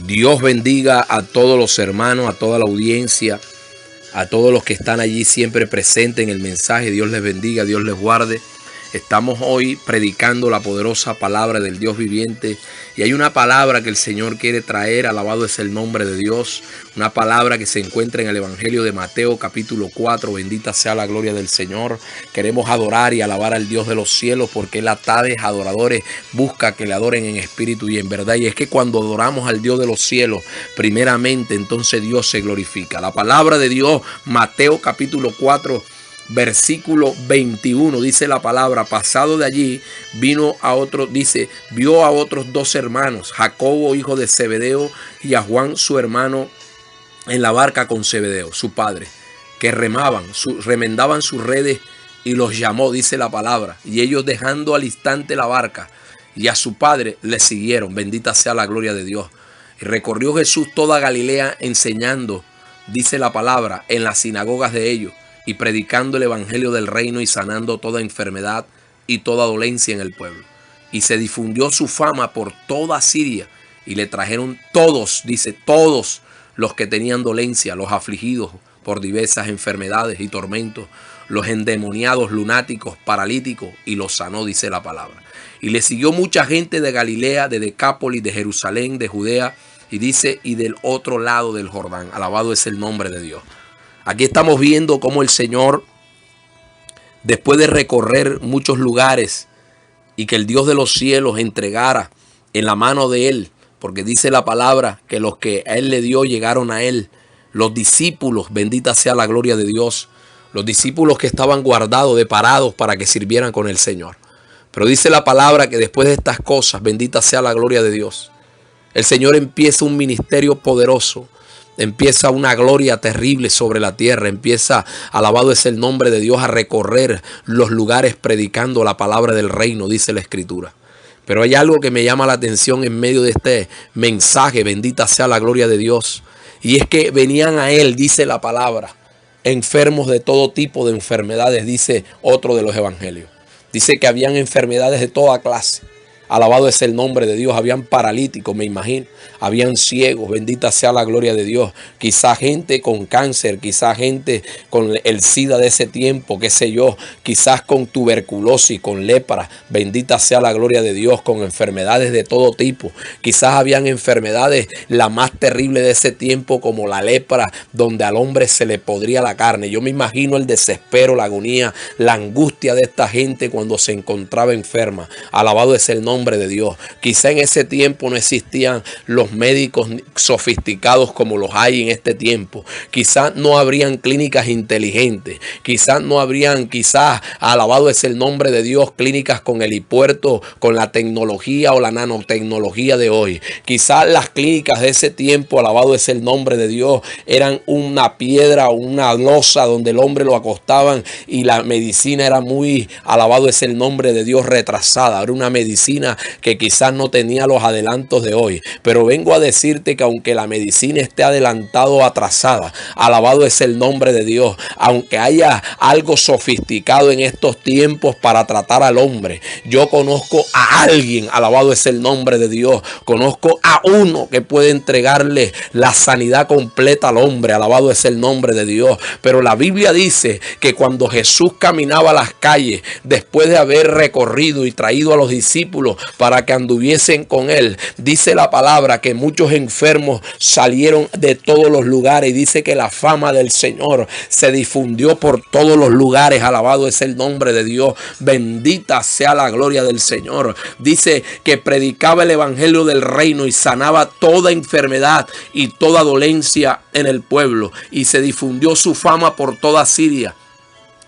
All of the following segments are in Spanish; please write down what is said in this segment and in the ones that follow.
Dios bendiga a todos los hermanos, a toda la audiencia, a todos los que están allí siempre presentes en el mensaje. Dios les bendiga, Dios les guarde. Estamos hoy predicando la poderosa palabra del Dios viviente y hay una palabra que el Señor quiere traer, alabado es el nombre de Dios, una palabra que se encuentra en el Evangelio de Mateo capítulo 4, bendita sea la gloria del Señor. Queremos adorar y alabar al Dios de los cielos porque Él a tales adoradores busca que le adoren en espíritu y en verdad. Y es que cuando adoramos al Dios de los cielos, primeramente entonces Dios se glorifica. La palabra de Dios, Mateo capítulo 4, versículo 21, dice la palabra: pasado de allí vino a otro, dice, vio a otros dos hermanos, Jacobo hijo de Zebedeo y a Juan su hermano en la barca con Zebedeo su padre, que remendaban sus redes, y los llamó, dice la palabra, y ellos dejando al instante la barca y a su padre le siguieron. Bendita sea la gloria de Dios. Y recorrió Jesús toda Galilea enseñando, dice la palabra, en las sinagogas de ellos y predicando el evangelio del reino y sanando toda enfermedad y toda dolencia en el pueblo. Y se difundió su fama por toda Siria y le trajeron todos, dice, todos los que tenían dolencia, los afligidos por diversas enfermedades y tormentos, los endemoniados, lunáticos, paralíticos, y los sanó, dice la palabra. Y le siguió mucha gente de Galilea, de Decápolis, de Jerusalén, de Judea, y dice, y del otro lado del Jordán. Alabado es el nombre de Dios. Aquí estamos viendo cómo el Señor, después de recorrer muchos lugares y que el Dios de los cielos entregara en la mano de Él, porque dice la palabra que los que a Él le dio llegaron a Él, los discípulos, bendita sea la gloria de Dios, los discípulos que estaban guardados, deparados para que sirvieran con el Señor. Pero dice la palabra que después de estas cosas, bendita sea la gloria de Dios, el Señor empieza un ministerio poderoso. Empieza una gloria terrible sobre la tierra. Empieza, alabado es el nombre de Dios, a recorrer los lugares predicando la palabra del reino, dice la Escritura. Pero hay algo que me llama la atención en medio de este mensaje, bendita sea la gloria de Dios. Y es que venían a Él, dice la palabra, enfermos de todo tipo de enfermedades, dice otro de los evangelios. Dice que habían enfermedades de toda clase. Alabado es el nombre de Dios. Habían paralíticos, me imagino. Habían ciegos, bendita sea la gloria de Dios. Quizá gente con cáncer, quizá gente con el SIDA de ese tiempo, qué sé yo. Quizás con tuberculosis, con lepra, bendita sea la gloria de Dios, con enfermedades de todo tipo. Quizás habían enfermedades la más terrible de ese tiempo, como la lepra, donde al hombre se le podría la carne. Yo me imagino el desespero, la agonía, la angustia de esta gente cuando se encontraba enferma. Alabado es el nombre de Dios. Quizá en ese tiempo no existían los médicos sofisticados como los hay en este tiempo. Quizás no habrían clínicas inteligentes. Quizás no habrían, alabado es el nombre de Dios, clínicas con helipuerto, con la tecnología o la nanotecnología de hoy. Quizás las clínicas de ese tiempo, alabado es el nombre de Dios, eran una piedra o una losa donde el hombre lo acostaban y la medicina era muy, alabado es el nombre de Dios, retrasada. Era una medicina que quizás no tenía los adelantos de hoy. Pero vengo a decirte que aunque la medicina esté adelantado o atrasada, alabado es el nombre de Dios, aunque haya algo sofisticado en estos tiempos para tratar al hombre, yo conozco a alguien, alabado es el nombre de Dios, conozco a uno que puede entregarle la sanidad completa al hombre, alabado es el nombre de Dios. Pero la Biblia dice que cuando Jesús caminaba a las calles, después de haber recorrido y traído a los discípulos para que anduviesen con Él, dice la palabra que muchos enfermos salieron de todos los lugares y dice que la fama del Señor se difundió por todos los lugares. Alabado es el nombre de Dios, bendita sea la gloria del Señor. Dice que predicaba el evangelio del reino y sanaba toda enfermedad y toda dolencia en el pueblo, y se difundió su fama por toda Siria.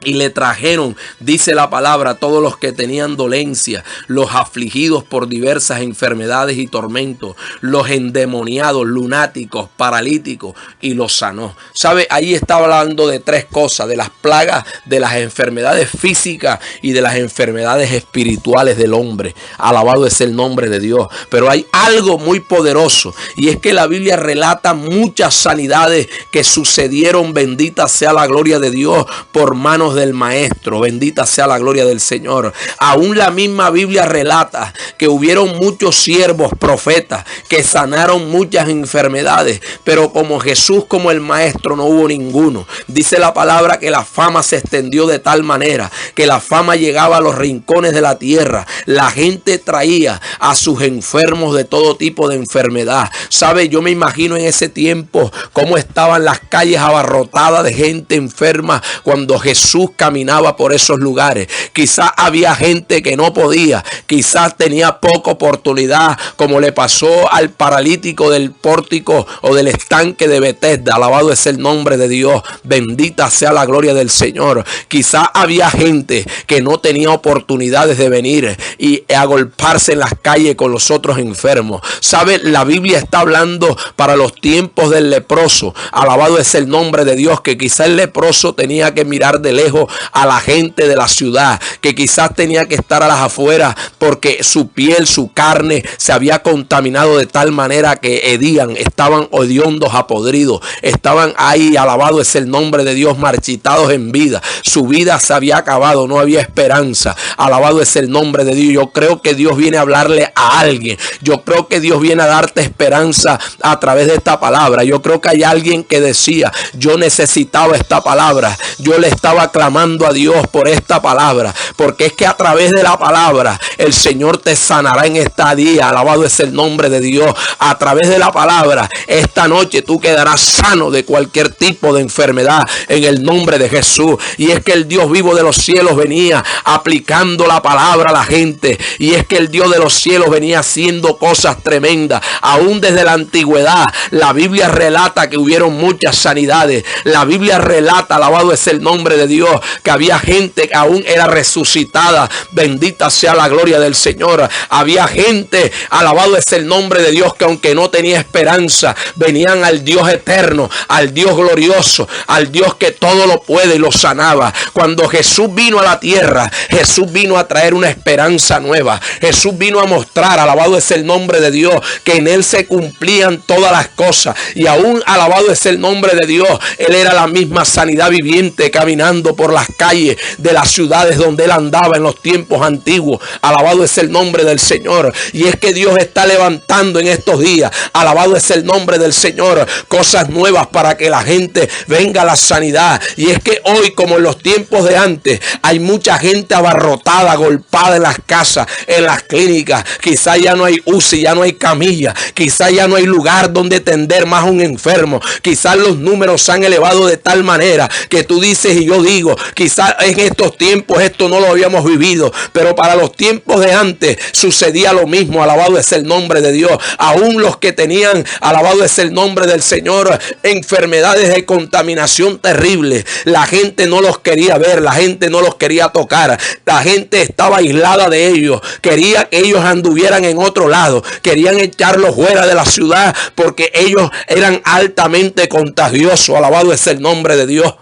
Y le trajeron, dice la palabra, todos los que tenían dolencia, los afligidos por diversas enfermedades y tormentos, los endemoniados, lunáticos, paralíticos, y los sanó. ¿Sabe? Ahí está hablando de tres cosas: de las plagas, de las enfermedades físicas y de las enfermedades espirituales del hombre. Alabado es el nombre de Dios. Pero hay algo muy poderoso, y es que la Biblia relata muchas sanidades que sucedieron, bendita sea la gloria de Dios, por mano manos del maestro. Bendita sea la gloria del Señor. Aún la misma Biblia relata que hubieron muchos siervos, profetas, que sanaron muchas enfermedades, pero como Jesús, como el maestro, no hubo ninguno. Dice la palabra que la fama se extendió de tal manera que la fama llegaba a los rincones de la tierra. La gente traía a sus enfermos de todo tipo de enfermedad. ¿Sabe? Yo me imagino en ese tiempo cómo estaban las calles abarrotadas de gente enferma cuando Jesús caminaba por esos lugares. Quizás había gente que no podía, quizás tenía poca oportunidad, como le pasó al paralítico del pórtico o del estanque de Betesda. Alabado es el nombre de Dios. Bendita sea la gloria del Señor. Quizás había gente que no tenía oportunidades de venir y agolparse en las calles con los otros enfermos. ¿Sabe? La Biblia está hablando para los tiempos del leproso. Alabado es el nombre de Dios, que quizás el leproso tenía que mirar de lejos a la gente de la ciudad, que quizás tenía que estar a las afueras porque su piel, su carne se había contaminado de tal manera que hedían, estaban hediondos, apodridos, estaban ahí, alabado es el nombre de Dios, marchitados en vida. Su vida se había acabado, no había esperanza. Alabado es el nombre de Dios. Yo creo que Dios viene a hablarle a alguien. Yo creo que Dios viene a darte esperanza a través de esta palabra. Yo creo que hay alguien que decía: yo necesitaba esta palabra. Yo le estaba clamando a Dios por esta palabra, porque es que a través de la palabra el Señor te sanará en esta día. Alabado es el nombre de Dios. A través de la palabra esta noche tú quedarás sano de cualquier tipo de enfermedad en el nombre de Jesús. Y es que el Dios vivo de los cielos venía aplicando la palabra a la gente, y es que el Dios de los cielos venía haciendo cosas tremendas. Aún desde la antigüedad la Biblia relata que hubieron muchas sanidades. La Biblia relata, alabado es el nombre de Dios, que había gente que aún era resucitada. Bendita sea la gloria del Señor. Había gente, alabado es el nombre de Dios, que aunque no tenía esperanza, venían al Dios eterno, al Dios glorioso, al Dios que todo lo puede, y lo sanaba. Cuando Jesús vino a la tierra, Jesús vino a traer una esperanza nueva. Jesús vino a mostrar, alabado es el nombre de Dios, que en él se cumplían todas las cosas. Y aún, alabado es el nombre de Dios, él era la misma sanidad viviente caminando por las calles de las ciudades donde él andaba en los tiempos antiguos. Alabado es el nombre del Señor. Y es que Dios está levantando en estos días, alabado es el nombre del Señor, cosas nuevas para que la gente venga a la sanidad. Y es que hoy, como en los tiempos de antes, hay mucha gente abarrotada, agolpada en las casas, en las clínicas. Quizás ya no hay UCI, ya no hay camilla, quizás ya no hay lugar donde tender más a un enfermo. Quizás los números se han elevado de tal manera que tú dices y yo digo, quizás en estos tiempos esto no lo habíamos vivido, pero para los tiempos de antes sucedía lo mismo. Alabado es el nombre de Dios. Aún los que tenían, alabado es el nombre del Señor, enfermedades de contaminación terrible, la gente no los quería ver, la gente no los quería tocar, la gente estaba aislada de ellos, quería que ellos anduvieran en otro lado, querían echarlos fuera de la ciudad porque ellos eran altamente contagiosos. Alabado es el nombre de Dios.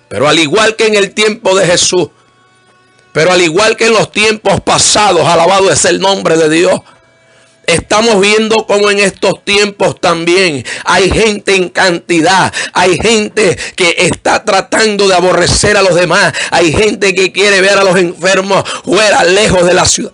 Pero al igual que en el tiempo de Jesús, pero al igual que en los tiempos pasados, alabado es el nombre de Dios, estamos viendo como en estos tiempos también hay gente en cantidad, hay gente que está tratando de aborrecer a los demás, hay gente que quiere ver a los enfermos fuera, lejos de la ciudad.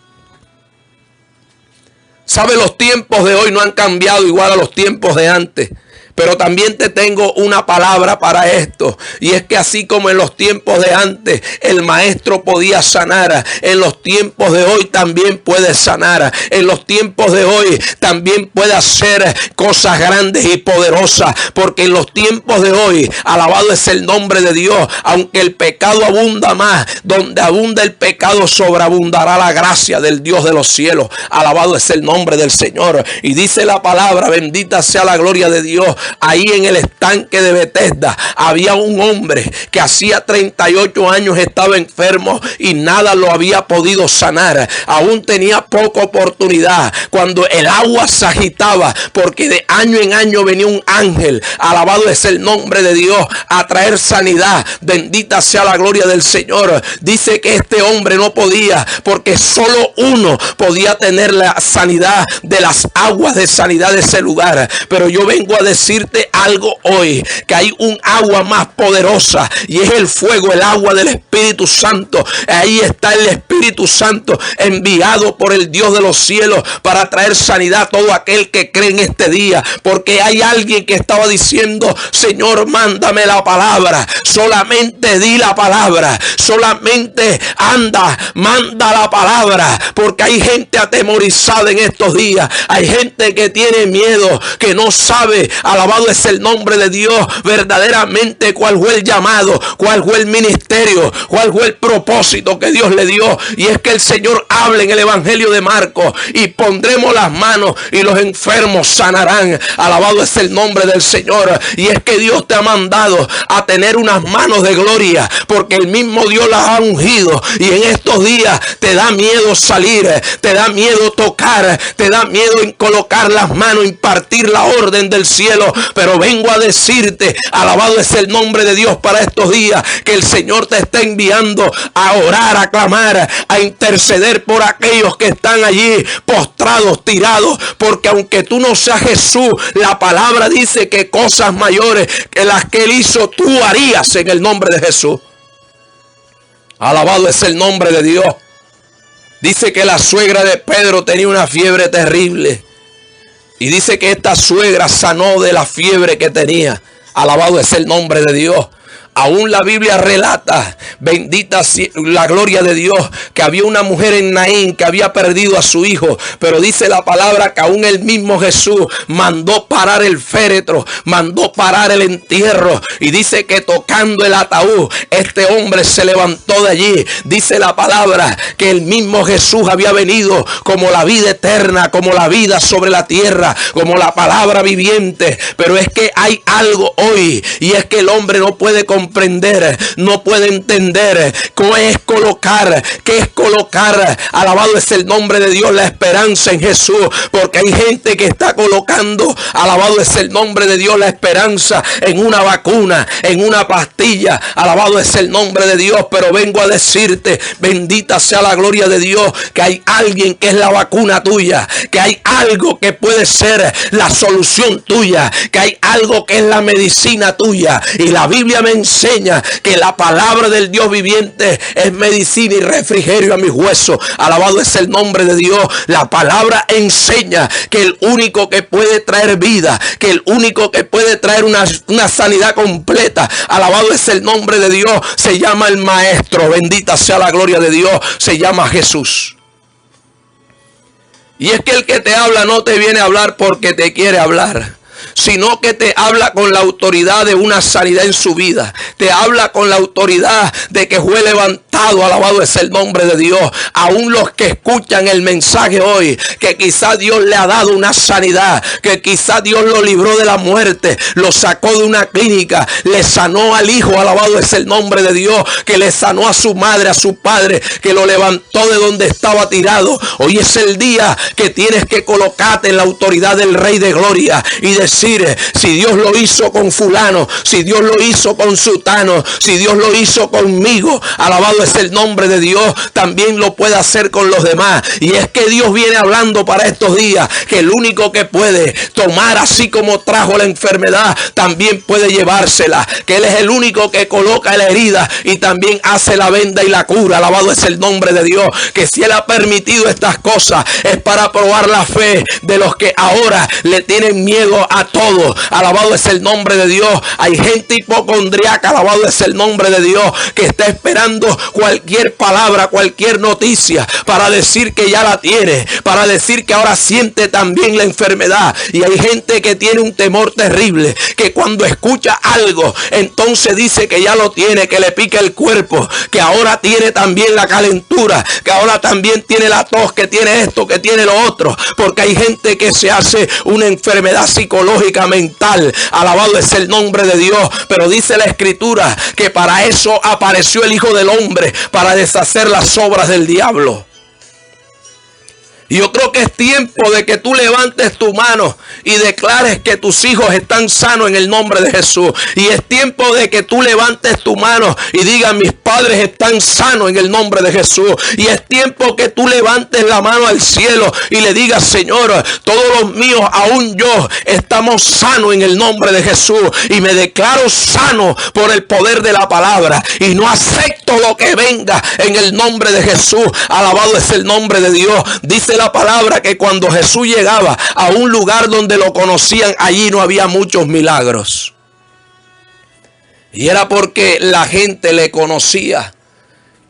¿Sabe? Los tiempos de hoy no han cambiado igual a los tiempos de antes. Pero también te tengo una palabra para esto. Y es que así como en los tiempos de antes el maestro podía sanar, en los tiempos de hoy también puede sanar. En los tiempos de hoy también puede hacer cosas grandes y poderosas. Porque en los tiempos de hoy, alabado es el nombre de Dios, aunque el pecado abunda más, donde abunda el pecado sobreabundará la gracia del Dios de los cielos. Alabado es el nombre del Señor. Y dice la palabra, bendita sea la gloria de Dios. Ahí en el estanque de Betesda había un hombre que hacía 38 años estaba enfermo y nada lo había podido sanar. Aún tenía poca oportunidad cuando el agua se agitaba, porque de año en año venía un ángel, alabado es el nombre de Dios, a traer sanidad. Bendita sea la gloria del Señor. Dice que este hombre no podía, porque solo uno podía tener la sanidad de las aguas de sanidad de ese lugar. Pero yo vengo a decir decirte algo hoy, que hay un agua más poderosa y es el fuego, el agua del Espíritu Santo. Ahí está el Espíritu Santo enviado por el Dios de los cielos para traer sanidad a todo aquel que cree en este día, porque hay alguien que estaba diciendo: Señor, mándame la palabra, solamente di la palabra, solamente anda, manda la palabra, porque hay gente atemorizada en estos días, hay gente que tiene miedo, que no sabe, alabado es el nombre de Dios, verdaderamente cuál fue el llamado, cuál fue el ministerio, cuál fue el propósito que Dios le dio. Y es que el Señor habla en el Evangelio de Marcos: y pondremos las manos y los enfermos sanarán. Alabado es el nombre del Señor. Y es que Dios te ha mandado a tener unas manos de gloria, porque el mismo Dios las ha ungido. Y en estos días te da miedo salir, te da miedo tocar, te da miedo en colocar las manos, impartir la orden del cielo. Pero vengo a decirte, alabado es el nombre de Dios para estos días, que el Señor te está enviando a orar, a clamar, a interceder por aquellos que están allí postrados, tirados, porque aunque tú no seas Jesús, la palabra dice que cosas mayores que las que Él hizo, tú harías en el nombre de Jesús. Alabado es el nombre de Dios. Dice que la suegra de Pedro tenía una fiebre terrible. Y dice que esta suegra sanó de la fiebre que tenía. Alabado es el nombre de Dios. Aún la Biblia relata, bendita la gloria de Dios, que había una mujer en Naín que había perdido a su hijo. Pero dice la palabra que aún el mismo Jesús mandó parar el féretro, mandó parar el entierro. Y dice que tocando el ataúd, este hombre se levantó de allí. Dice la palabra que el mismo Jesús había venido como la vida eterna, como la vida sobre la tierra, como la palabra viviente. Pero es que hay algo hoy, y es que el hombre no puede comprender, no puede entender qué es colocar, alabado es el nombre de Dios, la esperanza en Jesús, porque hay gente que está colocando, alabado es el nombre de Dios, la esperanza en una vacuna, en una pastilla, alabado es el nombre de Dios. Pero vengo a decirte, bendita sea la gloria de Dios, que hay alguien que es la vacuna tuya, que hay algo que puede ser la solución tuya, que hay algo que es la medicina tuya. Y la Biblia me enseña que la palabra del Dios viviente es medicina y refrigerio a mis huesos. Alabado es el nombre de Dios. La palabra enseña que el único que puede traer vida, que el único que puede traer una sanidad completa, alabado es el nombre de Dios, se llama el Maestro. Bendita sea la gloria de Dios. Se llama Jesús. Y es que el que te habla no te viene a hablar porque te quiere hablar, sino que te habla con la autoridad de una sanidad en su vida. Te habla con la autoridad de que fue levantado, alabado es el nombre de Dios. Aún los que escuchan el mensaje hoy, que quizá Dios le ha dado una sanidad, que quizá Dios lo libró de la muerte, lo sacó de una clínica, le sanó al hijo, alabado es el nombre de Dios, que le sanó a su madre, a su padre, que lo levantó de donde estaba tirado. Hoy es el día que tienes que colocarte en la autoridad del Rey de Gloria y decir: si Dios lo hizo con fulano, si Dios lo hizo con sutano, si Dios lo hizo conmigo, alabado es el nombre de Dios, también lo puede hacer con los demás. Y es que Dios viene hablando para estos días que el único que puede tomar, así como trajo la enfermedad, también puede llevársela, que Él es el único que coloca la herida y también hace la venda y la cura. Alabado es el nombre de Dios, que si Él ha permitido estas cosas es para probar la fe de los que ahora le tienen miedo a todo. Alabado es el nombre de Dios. Hay gente hipocondriaca, alabado es el nombre de Dios, que está esperando cualquier palabra, cualquier noticia para decir que ya la tiene, para decir que ahora siente también la enfermedad. Y hay gente que tiene un temor terrible, que cuando escucha algo, entonces dice que ya lo tiene, que le pica el cuerpo, que ahora tiene también la calentura, que ahora también tiene la tos, que tiene esto, que tiene lo otro, porque hay gente que se hace una enfermedad psicológica, mental. Alabado es el nombre de Dios. Pero dice la Escritura que para eso apareció el Hijo del Hombre, para deshacer las obras del diablo. Y yo creo que es tiempo de que tú levantes tu mano y declares que tus hijos están sanos en el nombre de Jesús. Y es tiempo de que tú levantes tu mano y digas: mis padres están sanos en el nombre de Jesús. Y es tiempo que tú levantes la mano al cielo y le digas: Señor, todos los míos, aún yo, estamos sanos en el nombre de Jesús. Y me declaro sano por el poder de la palabra. Y no acepto lo que venga en el nombre de Jesús. Alabado es el nombre de Dios. Dice la palabra que cuando Jesús llegaba a un lugar donde lo conocían, allí no había muchos milagros. Y era porque la gente le conocía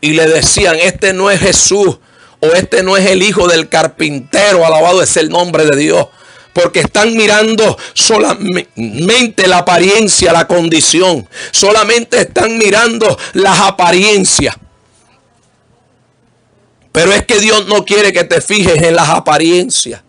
y le decían: este no es Jesús, o este no es el hijo del carpintero. Alabado es el nombre de Dios. Porque están mirando solamente la apariencia, la condición. Solamente están mirando las apariencias. Pero es que Dios no quiere que te fijes en las apariencias.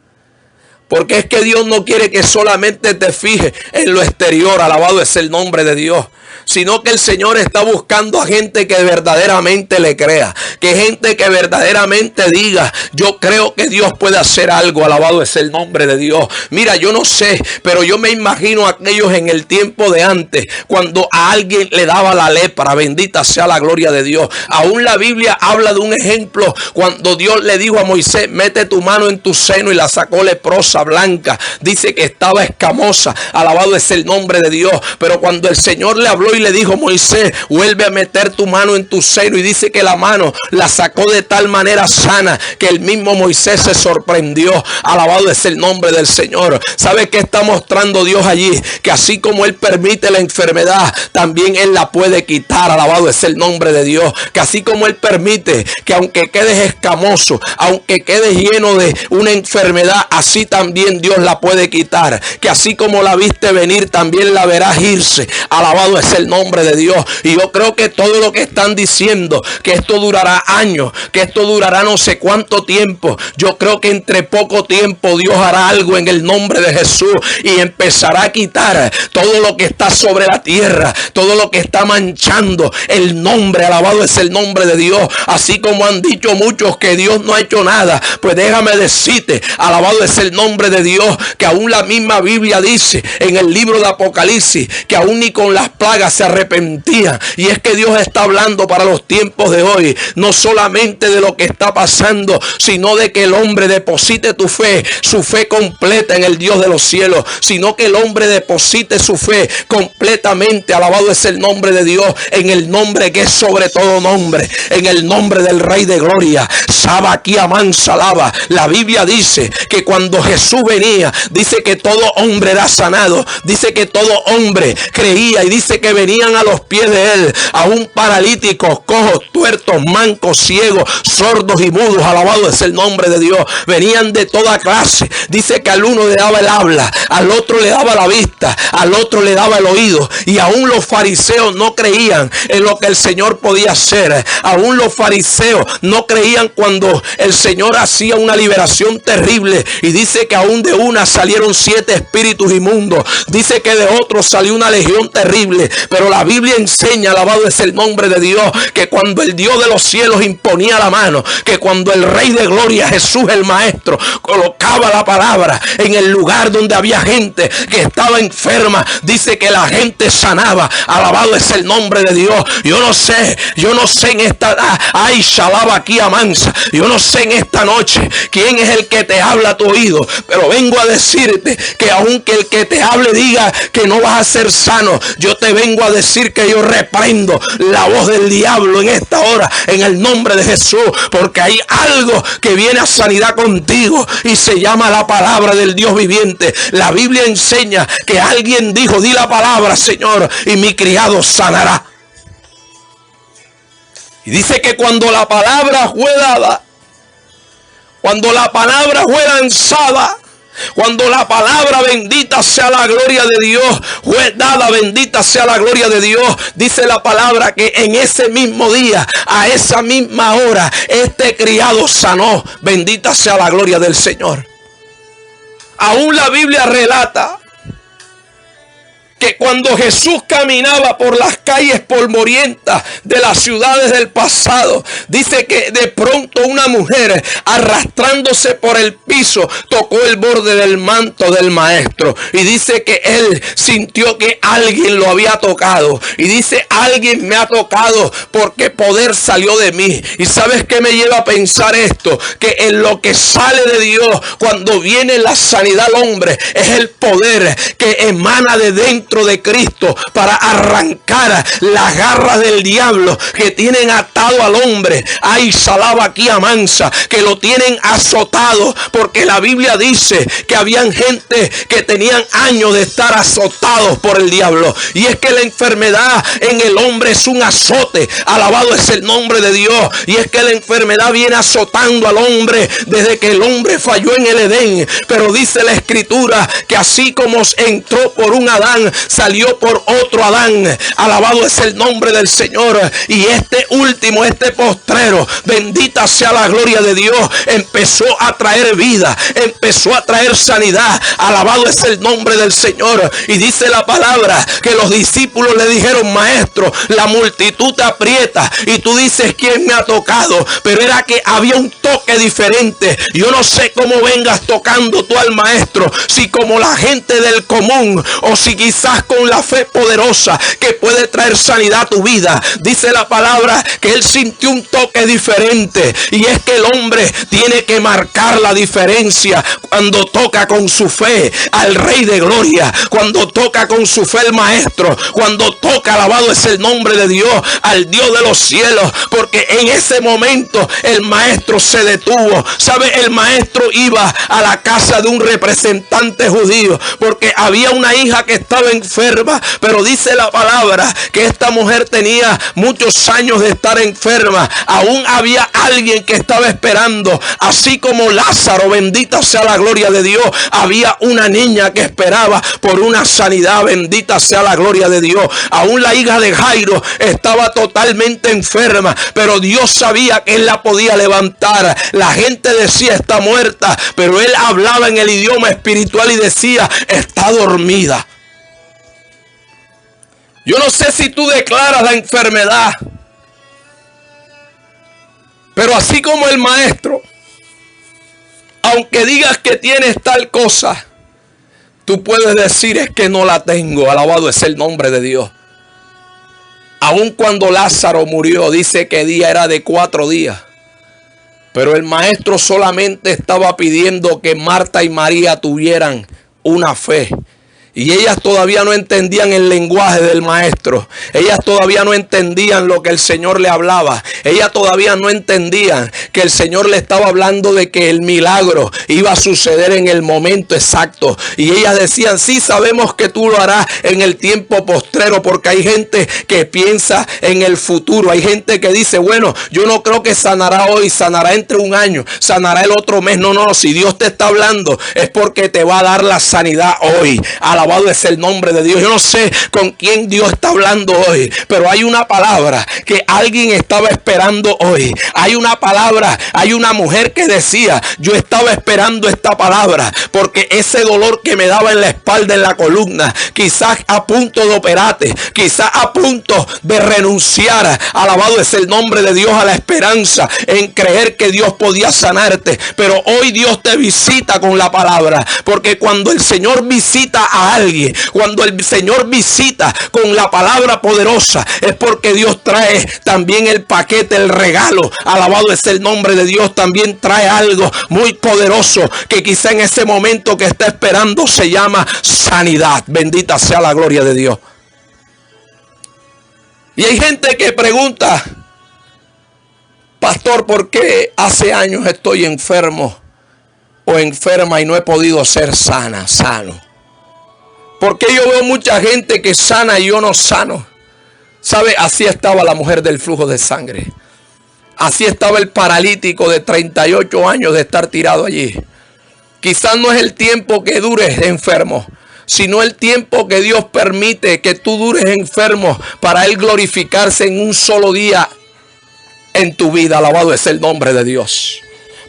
Porque es que Dios no quiere que solamente te fijes en lo exterior. Alabado es el nombre de Dios. Sino que el Señor está buscando a gente que verdaderamente le crea. Que gente que verdaderamente diga: yo creo que Dios puede hacer algo. Alabado es el nombre de Dios. Mira, yo no sé, pero yo me imagino a aquellos en el tiempo de antes, cuando a alguien le daba la lepra. Bendita sea la gloria de Dios. Aún la Biblia habla de un ejemplo cuando Dios le dijo a Moisés: mete tu mano en tu seno, y la sacó leprosa blanca. Dice que estaba escamosa. Alabado es el nombre de Dios. Pero cuando el Señor le habló y le dijo: Moisés, vuelve a meter tu mano en tu seno, y dice que la mano la sacó de tal manera sana que el mismo Moisés se sorprendió. Alabado es el nombre del Señor. ¿Sabe qué está mostrando Dios allí? Que así como Él permite la enfermedad, también Él la puede quitar. Alabado es el nombre de Dios. Que así como Él permite que aunque quedes escamoso, aunque quedes lleno de una enfermedad, así también Dios la puede quitar. Que así como la viste venir, también la verás irse. Alabado es el nombre de Dios. Y yo creo que todo lo que están diciendo, que esto durará años, que esto durará no sé cuánto tiempo, yo creo que entre poco tiempo Dios hará algo en el nombre de Jesús y empezará a quitar todo lo que está sobre la tierra, todo lo que está manchando el nombre. Alabado es el nombre de Dios. Así como han dicho muchos que Dios no ha hecho nada, pues déjame decirte, alabado es el nombre de Dios, que aún la misma Biblia dice en el libro de Apocalipsis que aún ni con las plagas se arrepentía. Y es que Dios está hablando para los tiempos de hoy, no solamente de lo que está pasando, sino de que el hombre deposite su fe completa en el Dios de los cielos, sino que el hombre deposite su fe completamente, alabado es el nombre de Dios, en el nombre que es sobre todo nombre, en el nombre del Rey de Gloria. Sabaquía mansalaba. La Biblia dice que cuando Jesús venía, dice que todo hombre era sanado, dice que todo hombre creía, y dice que venían a los pies de Él, aún paralíticos, cojos, tuertos, mancos, ciegos, sordos y mudos. Alabado es el nombre de Dios. Venían de toda clase. Dice que al uno le daba el habla, al otro le daba la vista, al otro le daba el oído. Y aún los fariseos no creían en lo que el Señor podía hacer. Aún los fariseos no creían cuando el Señor hacía una liberación terrible. Y dice que aún de una salieron 7 espíritus inmundos. Dice que de otro salió una legión terrible. Pero la Biblia enseña, alabado es el nombre de Dios, que cuando el Dios de los cielos imponía la mano, que cuando el Rey de Gloria, Jesús el Maestro, colocaba la palabra en el lugar donde había gente que estaba enferma, dice que la gente sanaba. Alabado es el nombre de Dios. Yo no sé en esta, ay, shalaba aquí a mansa, yo no sé en esta noche quién es el que te habla a tu oído, pero vengo a decirte que aunque el que te hable diga que no vas a ser sano, yo te vengo a decir que yo reprendo la voz del diablo en esta hora, en el nombre de Jesús, porque hay algo que viene a sanidad contigo y se llama la palabra del Dios viviente. La Biblia enseña que alguien dijo: di la palabra, Señor, y mi criado sanará. Y dice que cuando la palabra fue dada, cuando la palabra fue lanzada, cuando la palabra, bendita sea la gloria de Dios, fue dada, bendita sea la gloria de Dios, dice la palabra que en ese mismo día, a esa misma hora, este criado sanó. Bendita sea la gloria del Señor. Aún la Biblia relata que cuando Jesús caminaba por las calles polvorientas de las ciudades del pasado, dice que de pronto una mujer arrastrándose por el piso tocó el borde del manto del maestro, y dice que él sintió que alguien lo había tocado, y dice: alguien me ha tocado porque poder salió de mí. Y ¿sabes qué me lleva a pensar esto? Que en lo que sale de Dios cuando viene la sanidad al hombre es el poder que emana de dentro de Cristo para arrancar las garras del diablo que tienen atado al hombre. Ay, salaba aquí a mansa, que lo tienen azotado, porque la Biblia dice que habían gente que tenían años de estar azotados por el diablo. Y es que la enfermedad en el hombre es un azote. Alabado es el nombre de Dios. Y es que la enfermedad viene azotando al hombre desde que el hombre falló en el Edén. Pero dice la Escritura que así como entró por un Adán, salió por otro Adán. Alabado es el nombre del Señor. Y este último, este postrero, bendita sea la gloria de Dios, empezó a traer vida, empezó a traer sanidad. Alabado es el nombre del Señor. Y dice la palabra que los discípulos le dijeron: maestro, la multitud te aprieta y tú dices: ¿quién me ha tocado? Pero era que había un toque diferente. Yo no sé cómo vengas tocando tú al maestro, si como la gente del común, o si quizás con la fe poderosa que puede traer sanidad a tu vida. Dice la palabra que él sintió un toque diferente, y es que el hombre tiene que marcar la diferencia cuando toca con su fe al Rey de Gloria, cuando toca con su fe el maestro, cuando toca, alabado es el nombre de Dios, al Dios de los cielos, porque en ese momento el maestro se detuvo. ¿Sabe? El maestro iba a la casa de un representante judío porque había una hija que estaba enferma, pero dice la palabra que esta mujer tenía muchos años de estar enferma. Aún había alguien que estaba esperando, así como Lázaro, bendita sea la gloria de Dios, había una niña que esperaba por una sanidad, bendita sea la gloria de Dios. Aún la hija de Jairo estaba totalmente enferma, pero Dios sabía que él la podía levantar. La gente decía: está muerta, pero él hablaba en el idioma espiritual y decía: está dormida. Yo no sé si tú declaras la enfermedad, pero así como el maestro, aunque digas que tienes tal cosa, tú puedes decir: es que no la tengo. Alabado es el nombre de Dios. Aun cuando Lázaro murió, dice que día era de 4 días. Pero el maestro solamente estaba pidiendo que Marta y María tuvieran una fe. Y ellas todavía no entendían el lenguaje del maestro. Ellas todavía no entendían lo que el Señor le hablaba. Ellas todavía no entendían que el Señor le estaba hablando de que el milagro iba a suceder en el momento exacto. Y ellas decían: sí, sabemos que tú lo harás en el tiempo postrero, porque hay gente que piensa en el futuro. Hay gente que dice: bueno, yo no creo que sanará hoy, sanará entre un año, sanará el otro mes. No, no, si Dios te está hablando es porque te va a dar la sanidad hoy. Alabado es el nombre de Dios. Yo no sé con quién Dios está hablando hoy, pero hay una palabra que alguien estaba esperando hoy. Hay una palabra, hay una mujer que decía: yo estaba esperando esta palabra, porque ese dolor que me daba en la espalda, en la columna, quizás a punto de operarte, quizás a punto de renunciar, alabado es el nombre de Dios, a la esperanza en creer que Dios podía sanarte, pero hoy Dios te visita con la palabra, porque cuando el Señor visita a alguien, cuando el Señor visita con la palabra poderosa, es porque Dios trae también el paquete, el regalo. Alabado es el nombre de Dios. También trae algo muy poderoso que quizá en ese momento que está esperando se llama sanidad. Bendita sea la gloria de Dios. Y hay gente que pregunta: pastor, ¿por qué hace años estoy enfermo o enferma y no he podido ser sano? Porque yo veo mucha gente que sana y yo no sano. ¿Sabe? Así estaba la mujer del flujo de sangre. Así estaba el paralítico de 38 años de estar tirado allí. Quizás no es el tiempo que dures enfermo, sino el tiempo que Dios permite que tú dures enfermo para Él glorificarse en un solo día en tu vida. Alabado es el nombre de Dios.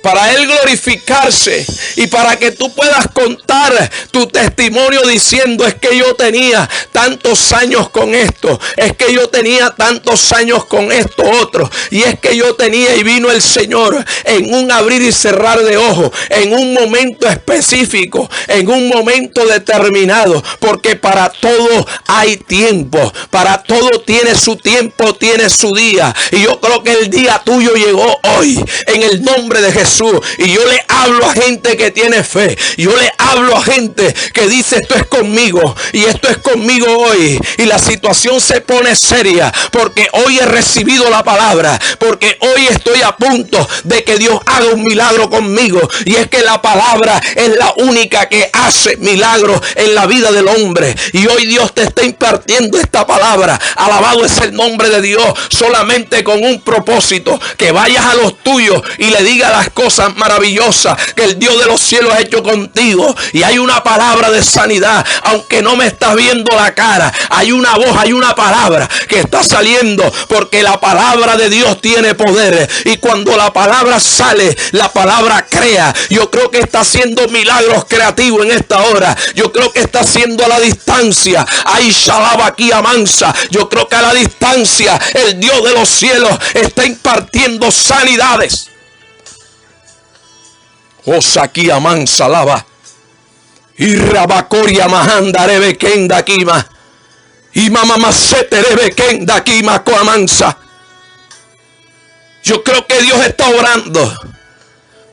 para Él glorificarse y para que tú puedas contar tu testimonio diciendo: es que yo tenía tantos años con esto, es que yo tenía tantos años con esto otro, y es que yo tenía, y vino el Señor en un abrir y cerrar de ojos, en un momento específico, en un momento determinado, porque para todo hay tiempo, para todo tiene su tiempo, tiene su día, y yo creo que el día tuyo llegó hoy, en el nombre de Jesús. Y yo le hablo a gente que tiene fe, yo le hablo a gente que dice: esto es conmigo, y esto es conmigo hoy, y la situación se pone seria, porque hoy he recibido la palabra, porque hoy estoy a punto de que Dios haga un milagro conmigo, y es que la palabra es la única que hace milagros en la vida del hombre, y hoy Dios te está impartiendo esta palabra. Alabado es el nombre de Dios, solamente con un propósito: que vayas a los tuyos y le digas las cosas maravillosas que el Dios de los cielos ha hecho contigo. Y hay una palabra de sanidad, aunque no me estás viendo la cara, hay una voz, hay una palabra que está saliendo, porque la palabra de Dios tiene poder, y cuando la palabra sale, la palabra crea. Yo creo que está haciendo milagros creativos en esta hora. Yo creo que está haciendo a la distancia. Ay, shalaba aquí a mansa. Yo creo que a la distancia el Dios de los cielos está impartiendo sanidades. Osakia mansa lava. Y rabacoria mahanda rebekenda kima. Y mamamacete rebekenda kima coamansa. Yo creo que Dios está orando.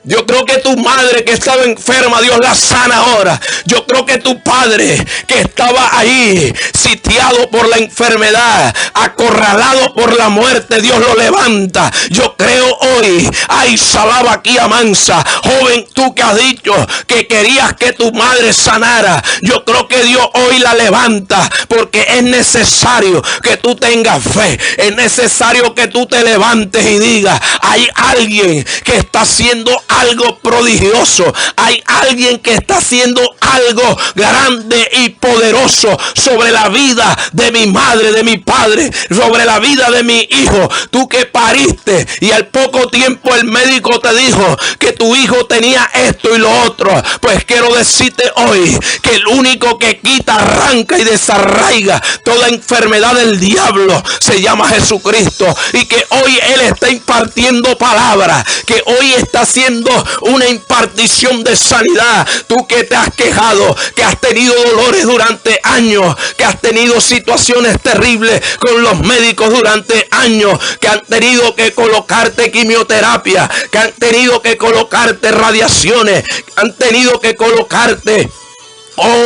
Yo creo que tu madre que estaba enferma, Dios la sana ahora. Yo creo que tu padre que estaba ahí, sitiado por la enfermedad, acorralado por la muerte, Dios lo levanta. Yo creo hoy, ay, salaba aquí a mansa, joven, tú que has dicho que querías que tu madre sanara. Yo creo que Dios hoy la levanta, porque es necesario que tú tengas fe. Es necesario que tú te levantes y digas: hay alguien que está haciendo algo prodigioso, hay alguien que está haciendo algo grande y poderoso sobre la vida de mi madre, de mi padre, sobre la vida de mi hijo. Tú que pariste y al poco tiempo el médico te dijo que tu hijo tenía esto y lo otro, pues quiero decirte hoy que el único que quita, arranca y desarraiga toda enfermedad del diablo se llama Jesucristo, y que hoy Él está impartiendo palabra, que hoy está haciendo una impartición de sanidad. Tú que te has quejado, que has tenido dolores durante años, que has tenido situaciones terribles con los médicos durante años, que han tenido que colocarte quimioterapia, que han tenido que colocarte radiaciones, que han tenido que colocarte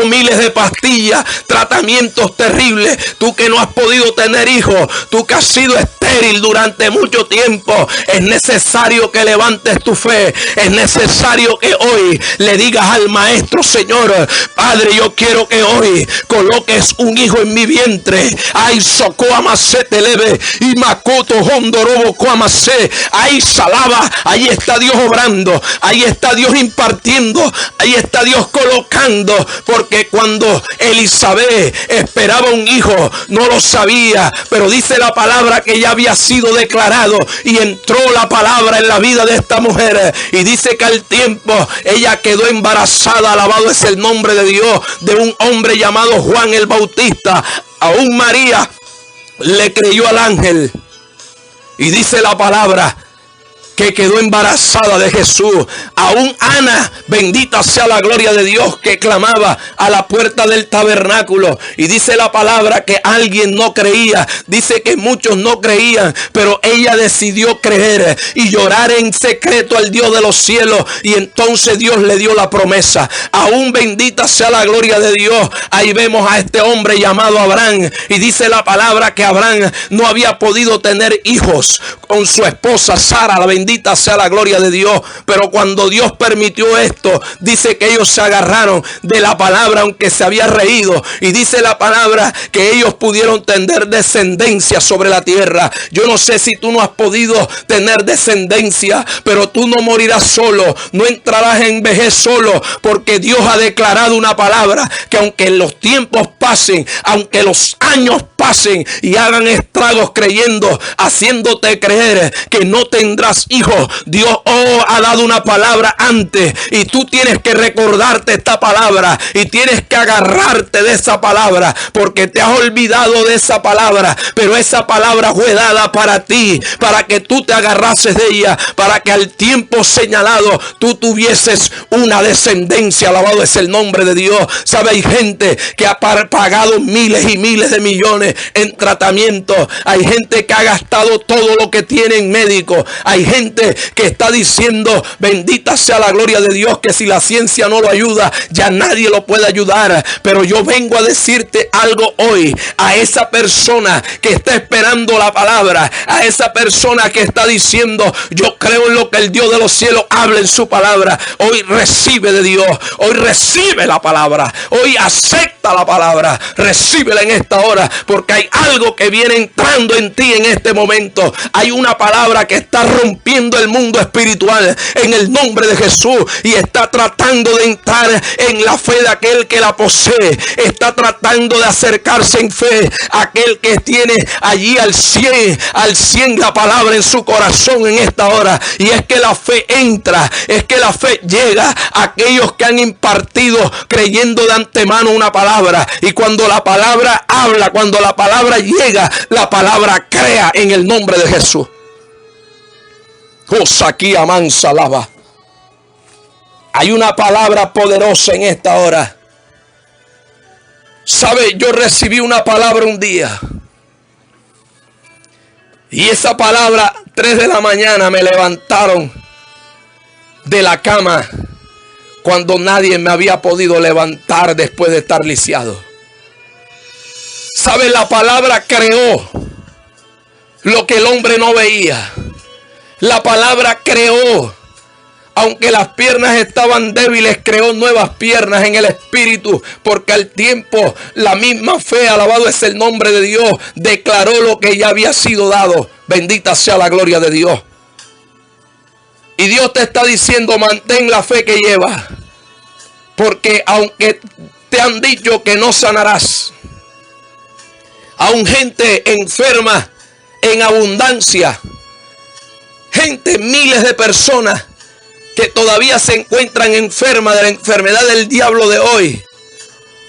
miles de pastillas, tratamientos terribles. Tú que no has podido tener hijos, tú que has sido estéril durante mucho tiempo, es necesario que levantes tu fe. Es necesario que hoy le digas al Maestro: Señor, Padre, yo quiero que hoy coloques un hijo en mi vientre. Ay, socoamacete leve y macoto hondorobo coamacé. Ay, salaba. Ahí está Dios obrando, ahí está Dios impartiendo, ahí está Dios colocando. Porque cuando Elizabeth esperaba un hijo, no lo sabía, pero dice la palabra que ya había sido declarado, y entró la palabra en la vida de esta mujer, y dice que al tiempo ella quedó embarazada. Alabado es el nombre de Dios, de un hombre llamado Juan el Bautista. Aún María le creyó al ángel, y dice la palabra que quedó embarazada de Jesús. Aún Ana, bendita sea la gloria de Dios, que clamaba a la puerta del tabernáculo. Y dice la palabra que alguien no creía. Dice que muchos no creían, pero ella decidió creer y llorar en secreto al Dios de los cielos. Y entonces Dios le dio la promesa. Aún bendita sea la gloria de Dios. Ahí vemos a este hombre llamado Abraham. Y dice la palabra que Abraham no había podido tener hijos con su esposa Sara, la bendita sea la gloria de Dios. Pero cuando Dios permitió esto, dice que ellos se agarraron de la palabra, aunque se había reído. Y dice la palabra que ellos pudieron tener descendencia sobre la tierra. Yo no sé si tú no has podido tener descendencia, pero tú no morirás solo, no entrarás en vejez solo, porque Dios ha declarado una palabra que aunque los tiempos pasen, aunque los años pasen y hagan estragos creyendo, haciéndote creer que no tendrás hijos. Dios ha dado una palabra antes y tú tienes que recordarte esta palabra y tienes que agarrarte de esa palabra, porque te has olvidado de esa palabra, pero esa palabra fue dada para ti, para que tú te agarrases de ella, para que al tiempo señalado tú tuvieses una descendencia. Alabado es el nombre de Dios. Sabe, hay gente que ha pagado miles y miles de millones en tratamiento. Hay gente que ha gastado todo lo que tiene en médico. Hay gente que está diciendo, bendita sea la gloria de Dios, que si la ciencia no lo ayuda, ya nadie lo puede ayudar. Pero yo vengo a decirte algo hoy, a esa persona que está esperando la palabra, a esa persona que está diciendo, yo creo en lo que el Dios de los cielos habla en su palabra. Hoy recibe de Dios, hoy recibe la palabra, hoy acepta la palabra, recíbela en esta hora, porque hay algo que viene entrando en ti en este momento. Hay una palabra que está rompiendo el mundo espiritual en el nombre de Jesús y está tratando de entrar en la fe de aquel que la posee. Está tratando de acercarse en fe a aquel que tiene allí al 100 la palabra en su corazón en esta hora. Y es que la fe entra, es que la fe llega a aquellos que han impartido creyendo de antemano una palabra. Y cuando la palabra habla, cuando la palabra llega, la palabra crea en el nombre de Jesús. Josaquía mansa lava. Hay una palabra poderosa en esta hora. ¿Sabe? Yo recibí una palabra un día. Y esa palabra, 3 de la mañana, me levantaron de la cama cuando nadie me había podido levantar después de estar lisiado. ¿Sabe? La palabra creó lo que el hombre no veía. La palabra creó, aunque las piernas estaban débiles, creó nuevas piernas en el espíritu, porque al tiempo la misma fe, alabado es el nombre de Dios, declaró lo que ya había sido dado. Bendita sea la gloria de Dios. Y Dios te está diciendo, mantén la fe que llevas, porque aunque te han dicho que no sanarás, aún gente enferma en abundancia, gente, miles de personas que todavía se encuentran enfermas de la enfermedad del diablo de hoy.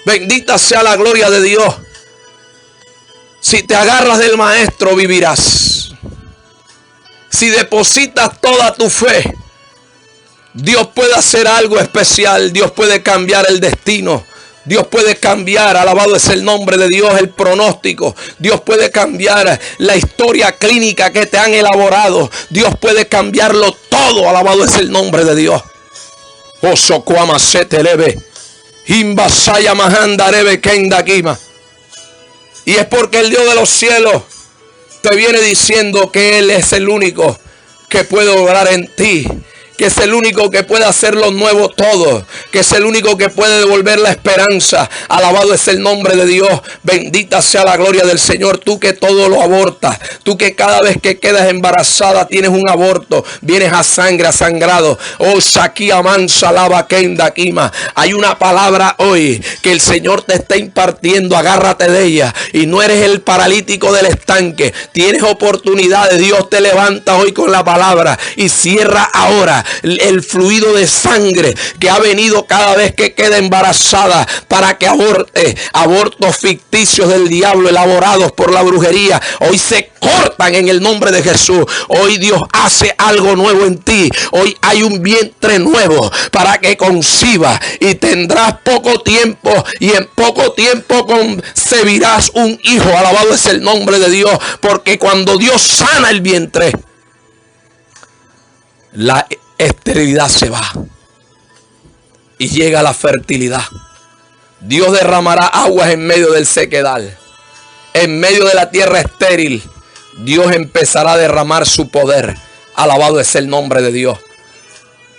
Bendita sea la gloria de Dios. Si te agarras del maestro, vivirás. Si depositas toda tu fe, Dios puede hacer algo especial. Dios puede cambiar el destino. Dios puede cambiar, alabado es el nombre de Dios, el pronóstico. Dios puede cambiar la historia clínica que te han elaborado. Dios puede cambiarlo todo, alabado es el nombre de Dios. Osocuama seteleve, imbasaya mahandarebe kendakima. Y es porque el Dios de los cielos te viene diciendo que Él es el único que puede obrar en ti, que es el único que puede hacerlo nuevo todo, que es el único que puede devolver la esperanza. Alabado es el nombre de Dios, bendita sea la gloria del Señor. Tú que todo lo abortas, tú que cada vez que quedas embarazada tienes un aborto, vienes a sangre, a sangrado. Oh, Shakia mansa lava kenda kima. Hay una palabra hoy que el Señor te está impartiendo, agárrate de ella. Y no eres el paralítico del estanque, tienes oportunidades. Dios te levanta hoy con la palabra y cierra ahora el fluido de sangre que ha venido cada vez que queda embarazada para que aborte. Abortos ficticios del diablo elaborados por la brujería hoy se cortan en el nombre de Jesús. Hoy Dios hace algo nuevo en ti. Hoy hay un vientre nuevo para que concibas y tendrás poco tiempo y en poco tiempo concebirás un hijo. Alabado es el nombre de Dios, porque cuando Dios sana el vientre, la esterilidad se va y llega la fertilidad. Dios derramará aguas en medio del sequedal, en medio de la tierra estéril. Dios empezará a derramar su poder. Alabado es el nombre de Dios.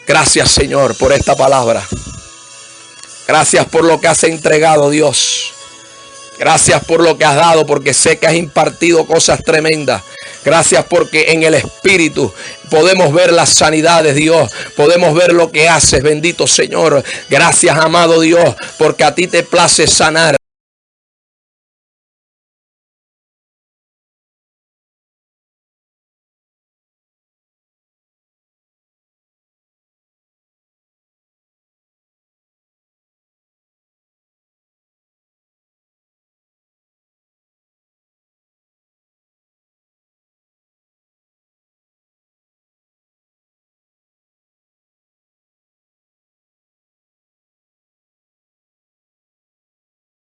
Gracias, Señor, por esta palabra. Gracias por lo que has entregado, Dios. Gracias por lo que has dado, porque sé que has impartido cosas tremendas. Gracias porque en el Espíritu podemos ver la sanidad de Dios. Podemos ver lo que haces, bendito Señor. Gracias, amado Dios, porque a ti te place sanar.